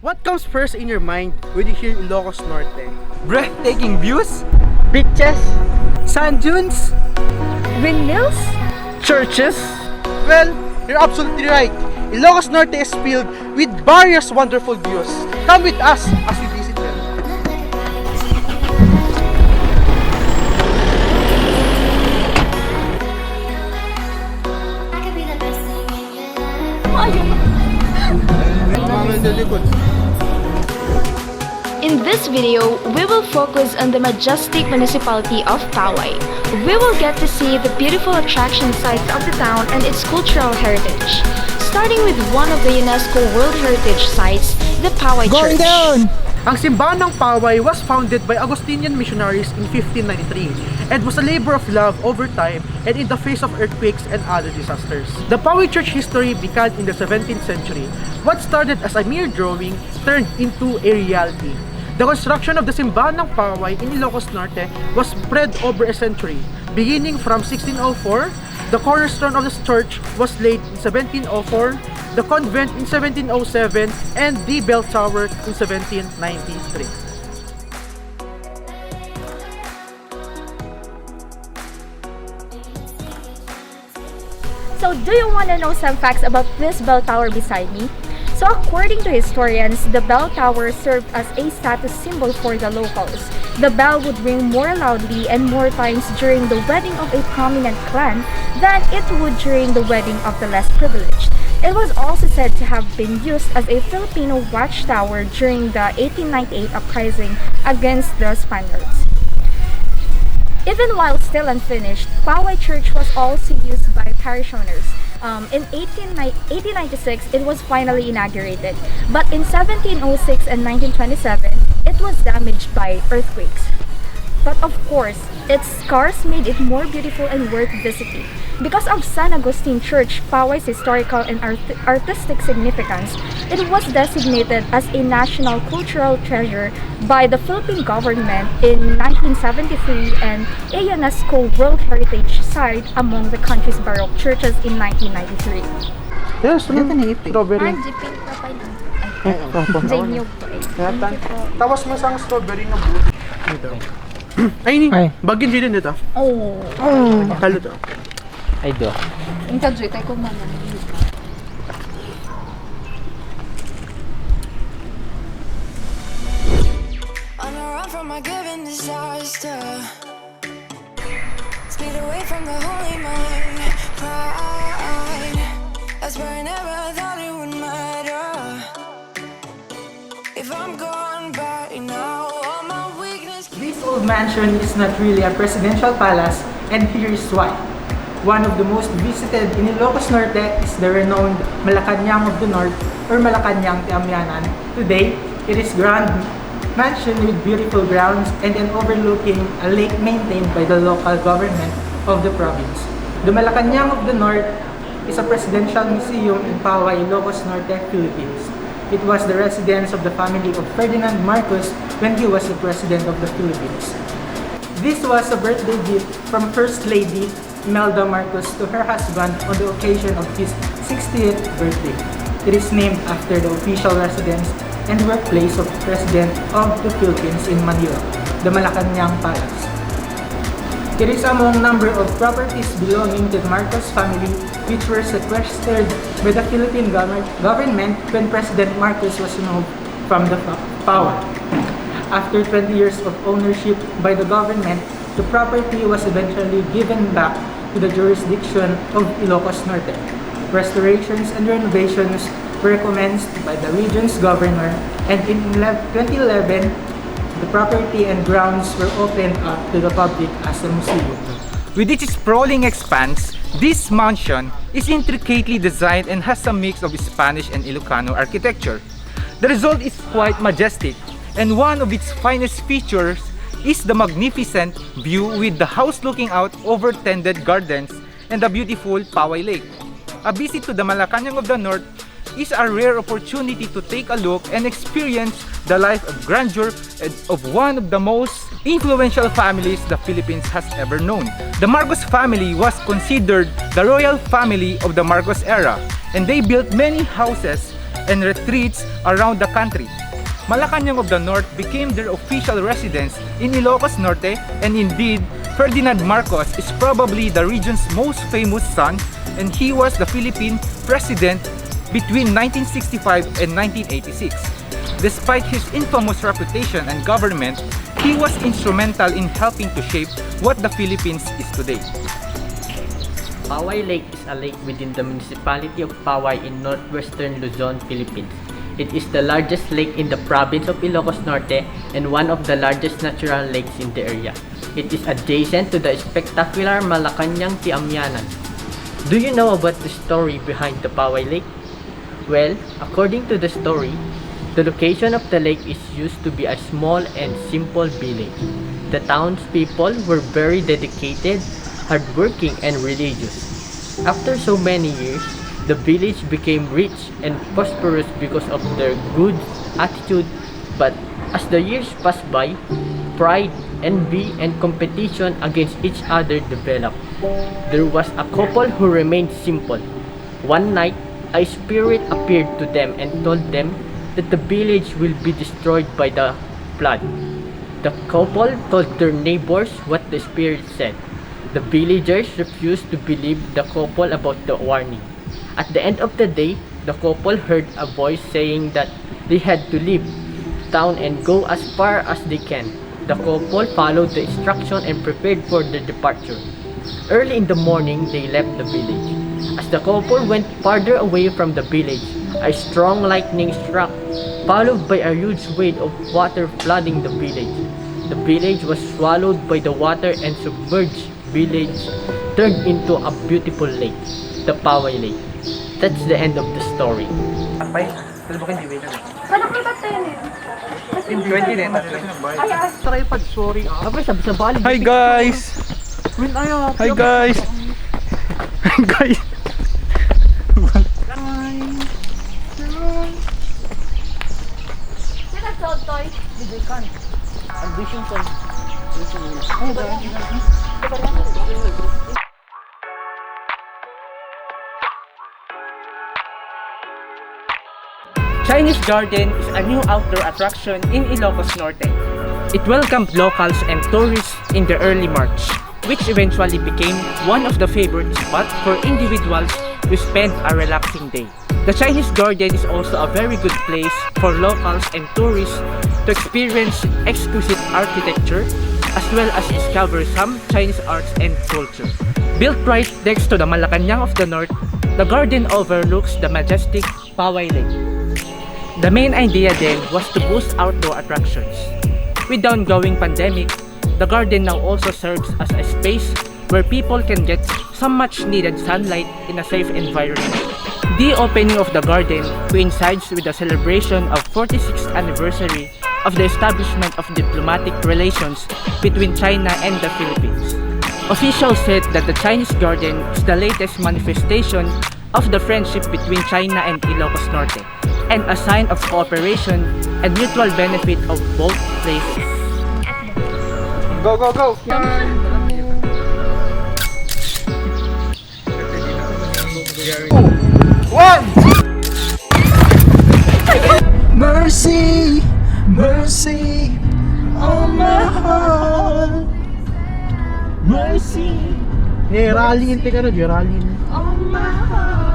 What comes first in your mind when you hear Ilocos Norte? Breathtaking views, Beaches, Sand dunes? windmills, Churches? Well, you're absolutely right. Ilocos Norte is filled with various wonderful views. Come with us as we visit them. In this video, we will focus on the majestic municipality of Paoay. We will get to see the beautiful attraction sites of the town and its cultural heritage. Starting with one of the UNESCO World Heritage Sites, the Paoay Church. Ang simbahan ng Paoay was founded by Augustinian missionaries in 1593 and was a labor of love over time and in the face of earthquakes and other disasters. The Paoay Church history began in the 17th century. What started as a mere drawing turned into a reality. The construction of the simbahan ng Paoay in Ilocos Norte was spread over a century. Beginning from 1604, the cornerstone of the church was laid in 1704, the convent in 1707, and the bell tower in 1793. So, do you want to know some facts about this bell tower beside me? So, according to historians, the bell tower served as a status symbol for the locals. The bell would ring more loudly and more times during the wedding of a prominent clan than it would during the wedding of the less privileged. It was also said to have been used as a Filipino watchtower during the 1898 uprising against the Spaniards. Even while still unfinished, Paoay Church was also used by parishioners. In 1896, it was finally inaugurated, but in 1706 and 1927, it was damaged by earthquakes. But of course, its scars made it more beautiful and worth visiting. Because of San Agustin Church, Paoay's historical and artistic significance, it was designated as a national cultural treasure by the Philippine government in 1973 and a UNESCO World Heritage Site among the country's Baroque churches in 1993. Yes, strawberry. Jipin pa pala. Janyog po eh. Tawas mo sang strawberry nga buo. Ito. Ay, ni. Bagin din dito. Oh. Halo to. ay do. Inka Joy, tayo ko mama. On a run from my given disaster. Speed away from the holy mind. Pride. That's where I never thought it would matter. If I'm gone by now, all my weakness. This old mansion is not really a presidential palace, and here is why. One of the most visited in Ilocos Norte is the renowned Malacanang of the North or Malacanang Tiamyanan. Today, it is grand mansion with beautiful grounds and an overlooking a lake maintained by the local government of the province. The Malacanang of the North is a presidential museum in Paoay, Ilocos Norte, Philippines. It was the residence of the family of Ferdinand Marcos when he was the president of the Philippines. This was a birthday gift from First Lady Imelda Marcos to her husband on the occasion of his 60th birthday. It is named after the official residence and workplace of the President of the Philippines in Manila, the Malacanang Palace. It is among number of properties belonging to the Marcos family which were sequestered by the Philippine government when President Marcos was removed from the power. After 20 years of ownership by the government, the property was eventually given back to the jurisdiction of Ilocos Norte. Restorations and renovations were commenced by the region's governor, and in 2011, the property and grounds were opened up to the public as a museum. With its sprawling expanse, this mansion is intricately designed and has a mix of Spanish and Ilocano architecture. The result is quite majestic, and one of its finest features is the magnificent view with the house looking out over tended gardens and the beautiful Paoay Lake. A visit to the Malacanang of the North is a rare opportunity to take a look and experience the life of grandeur of one of the most influential families the Philippines has ever known. The Marcos family was considered the royal family of the Marcos era, and they built many houses and retreats around the country. Malacanang of the North became their official residence in Ilocos Norte, and indeed, Ferdinand Marcos is probably the region's most famous son, and he was the Philippine president between 1965 and 1986. Despite his infamous reputation and government, he was instrumental in helping to shape what the Philippines is today. Paoay Lake is a lake within the municipality of Paoay in northwestern Luzon, Philippines. It is the largest lake in the province of Ilocos Norte and one of the largest natural lakes in the area. It is adjacent to the spectacular Malacanang Tiamyanan. Do you know about the story behind the Paoay Lake? Well, according to the story, the location of the lake is used to be a small and simple village. The townspeople were very dedicated, hardworking, and religious. After so many years, the village became rich and prosperous because of their good attitude, but as the years passed by, pride, envy, and competition against each other developed. There was a couple who remained simple. One night, a spirit appeared to them and told them that the village will be destroyed by the flood. The couple told their neighbors what the spirit said. The villagers refused to believe the couple about the warning. At the end of the day, the couple heard a voice saying that they had to leave town and go as far as they can. The couple followed the instruction and prepared for their departure. Early in the morning, they left the village. As the couple went farther away from the village, a strong lightning struck, followed by a huge wave of water flooding the village. The village was swallowed by the water and submerged village turned into a beautiful lake, the Paoay Lake. That's the end of the story. Tripod, sorry. Hi guys! Hi guys! Hi guys! Chinese Garden is a new outdoor attraction in Ilocos Norte. It welcomed locals and tourists in the early March, which eventually became one of the favorite spots for individuals to spend a relaxing day. The Chinese Garden is also a very good place for locals and tourists to experience exquisite architecture as well as discover some Chinese arts and culture. Built right next to the Malacanang of the North, the garden overlooks the majestic Paoay Lake. The main idea then was to boost outdoor attractions. With the ongoing pandemic, the garden now also serves as a space where people can get some much needed sunlight in a safe environment. The opening of the garden coincides with the celebration of 46th anniversary of the establishment of diplomatic relations between China and the Philippines. Officials said that the Chinese Garden is the latest manifestation of the friendship between China and Ilocos Norte, and a sign of cooperation and mutual benefit of both places. Go, go, go! One! Mercy, mercy on my heart. Mercy Rallying, teka na, rallying. on my heart.